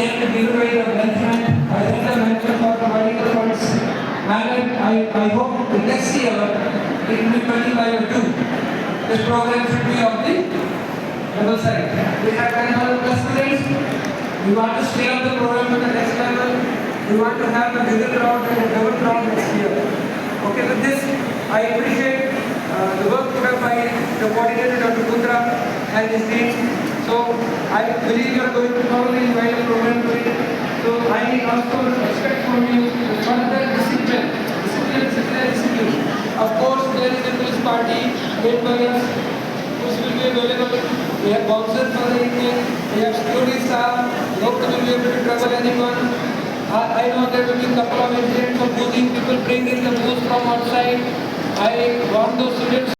think the giveaway of management, I thank the management for providing the funds. And I hope the next year it will be 25 or 2. This program should be on the level side. We have 10,000 students. We want to scale up the program to the next level. We want to have a bigger crowd and a double crowd next year. Okay, with this, I appreciate the work put up by the coordinator Dr. Putra and his team. So I believe you are going to thoroughly enjoy the program today. So I also expect from you further discipline. Of course, there is a police party led by us, which will be available. We have bouncers for the evening. We have security staff. Nobody will be able to trouble anyone. I know there will be a couple of incidents of boozing. People bring in the booze from outside. I want those students.